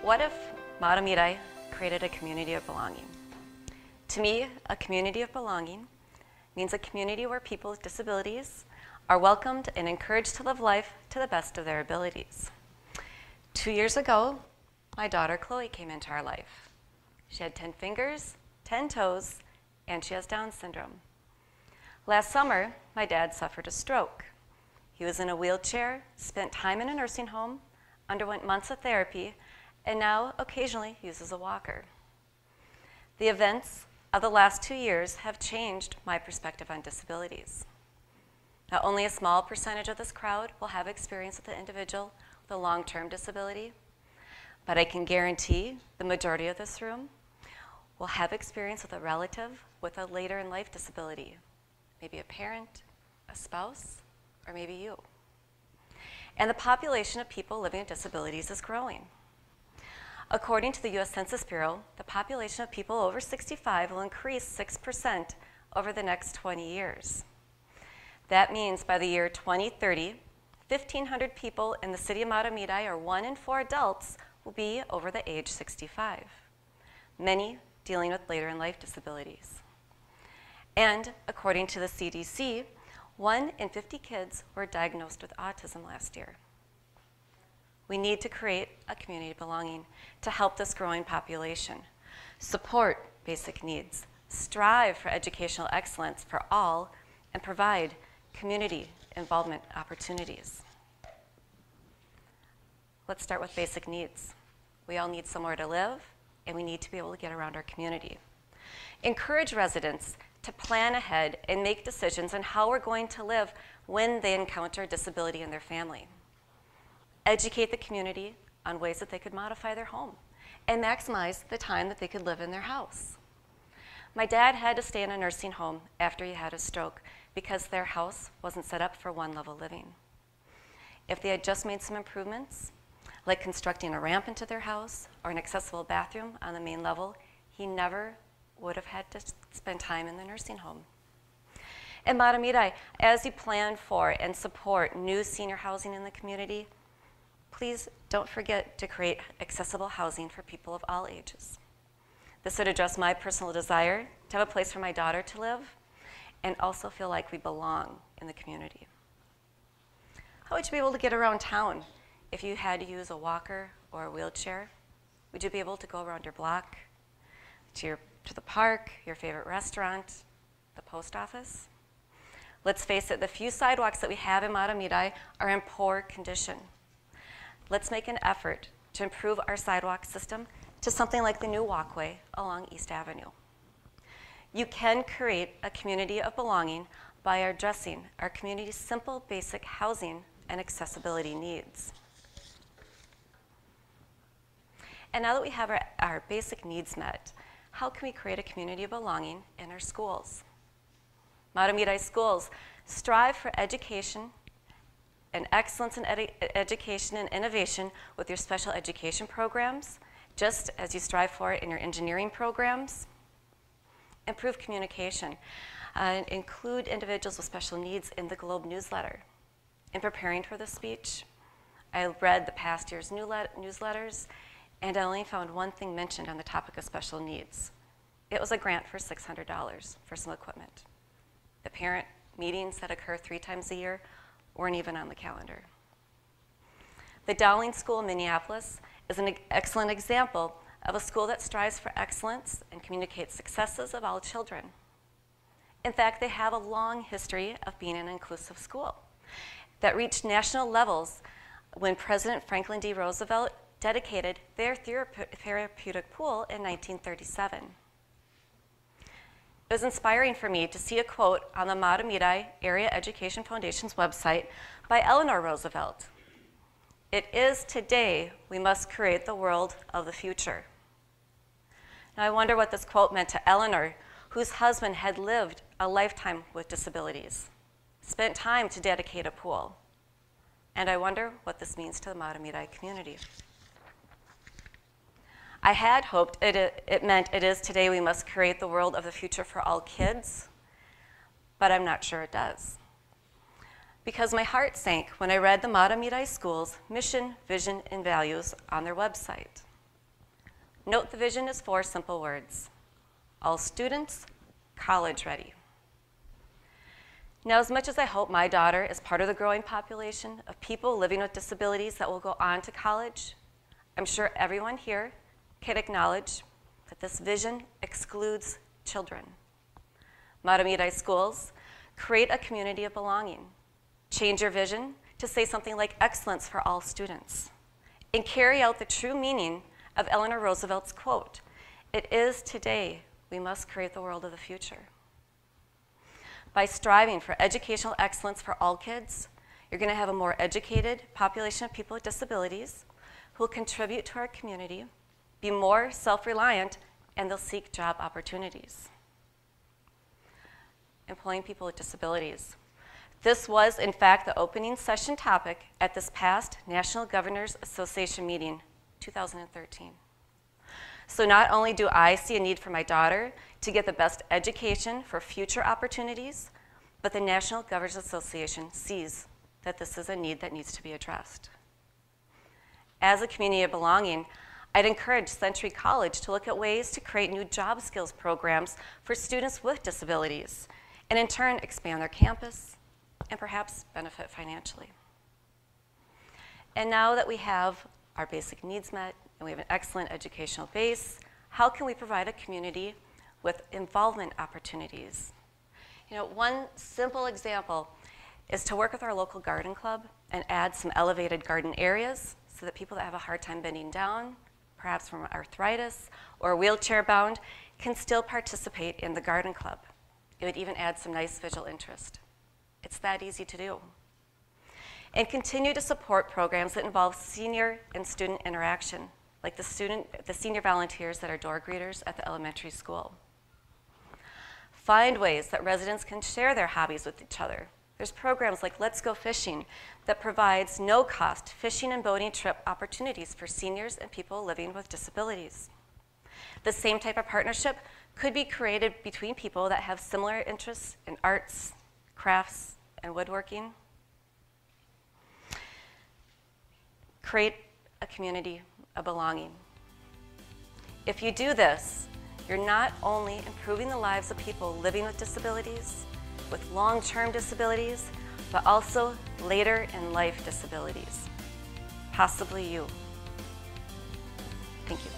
What if Mahtomedi created a community of belonging? To me, a community of belonging means a community where people with disabilities are welcomed and encouraged to live life to the best of their abilities. 2 years ago, my daughter Chloe came into our life. She had 10 fingers, 10 toes, and she has Down syndrome. Last summer, my dad suffered a stroke. He was in a wheelchair, spent time in a nursing home, underwent months of therapy, and now occasionally uses a walker. The events of the last 2 years have changed my perspective on disabilities. Not only a small percentage of this crowd will have experience with an individual with a long-term disability, but I can guarantee the majority of this room will have experience with a relative with a later in life disability, maybe a parent, a spouse, or maybe you. And the population of people living with disabilities is growing. According to the U.S. Census Bureau, the population of people over 65 will increase 6% over the next 20 years. That means by the year 2030, 1,500 people in the city of Mahtomedi, or 1 in 4 adults, will be over the age 65, many dealing with later in life disabilities. And according to the CDC, 1 in 50 kids were diagnosed with autism last year. We need to create a community of belonging to help this growing population, support basic needs, strive for educational excellence for all, and provide community involvement opportunities. Let's start with basic needs. We all need somewhere to live, and we need to be able to get around our community. Encourage residents to plan ahead and make decisions on how we're going to live when they encounter a disability in their family. Educate the community on ways that they could modify their home and maximize the time that they could live in their house. My dad had to stay in a nursing home after he had a stroke because their house wasn't set up for one-level living. If they had just made some improvements, like constructing a ramp into their house or an accessible bathroom on the main level, he never would have had to spend time in the nursing home. In Mahtomedi, as you plan for and support new senior housing in the community, please don't forget to create accessible housing for people of all ages. This would address my personal desire to have a place for my daughter to live and also feel like we belong in the community. How would you be able to get around town if you had to use a walker or a wheelchair? Would you be able to go around your block, to the park, your favorite restaurant, the post office? Let's face it, the few sidewalks that we have in Mahtomedi are in poor condition. Let's make an effort to improve our sidewalk system to something like the new walkway along East Avenue. You can create a community of belonging by addressing our community's simple, basic housing and accessibility needs. And now that we have our basic needs met, how can we create a community of belonging in our schools? Mahtomedi schools strive for education and excellence in education and innovation with your special education programs, just as you strive for it in your engineering programs. Improve communication. Include individuals with special needs in the Globe newsletter. In preparing for this speech, I read the past year's newsletters, and I only found one thing mentioned on the topic of special needs. It was a grant for $600 for some equipment. The parent meetings that occur 3 times a year weren't even on the calendar. The Dowling School in Minneapolis is an excellent example of a school that strives for excellence and communicates successes of all children. In fact, they have a long history of being an inclusive school that reached national levels when President Franklin D. Roosevelt dedicated their therapeutic pool in 1937. It was inspiring for me to see a quote on the Mahtomedi Area Education Foundation's website by Eleanor Roosevelt. "It is today we must create the world of the future." Now I wonder what this quote meant to Eleanor, whose husband had lived a lifetime with disabilities, spent time to dedicate a pool. And I wonder what this means to the Mahtomedi community. I had hoped it meant it is today we must create the world of the future for all kids, but I'm not sure it does. Because my heart sank when I read the Mahtomedi School's mission, vision, and values on their website. Note the vision is 4 simple words: all students, college ready. Now, as much as I hope my daughter is part of the growing population of people living with disabilities that will go on to college, I'm sure everyone here can acknowledge that this vision excludes children. Mahtomedi schools create a community of belonging. Change your vision to say something like excellence for all students, and carry out the true meaning of Eleanor Roosevelt's quote, "It is today we must create the world of the future." By striving for educational excellence for all kids, you're going to have a more educated population of people with disabilities who will contribute to our community, be more self-reliant, and they'll seek job opportunities. Employing people with disabilities. This was, in fact, the opening session topic at this past National Governors Association meeting, 2013. So not only do I see a need for my daughter to get the best education for future opportunities, but the National Governors Association sees that this is a need that needs to be addressed. As a community of belonging, I'd encourage Century College to look at ways to create new job skills programs for students with disabilities, and in turn expand their campus and perhaps benefit financially. And now that we have our basic needs met and we have an excellent educational base, how can we provide a community with involvement opportunities? You know, one simple example is to work with our local garden club and add some elevated garden areas so that people that have a hard time bending down, perhaps from arthritis or wheelchair bound, can still participate in the garden club. It would even add some nice visual interest. It's that easy to do. And continue to support programs that involve senior and student interaction, like the senior volunteers that are door greeters at the elementary school. Find ways that residents can share their hobbies with each other. There's programs like Let's Go Fishing that provides no-cost fishing and boating trip opportunities for seniors and people living with disabilities. The same type of partnership could be created between people that have similar interests in arts, crafts, and woodworking. Create a community of belonging. If you do this, you're not only improving the lives of people living with disabilities, with long-term disabilities, but also later in life disabilities, possibly you. Thank you.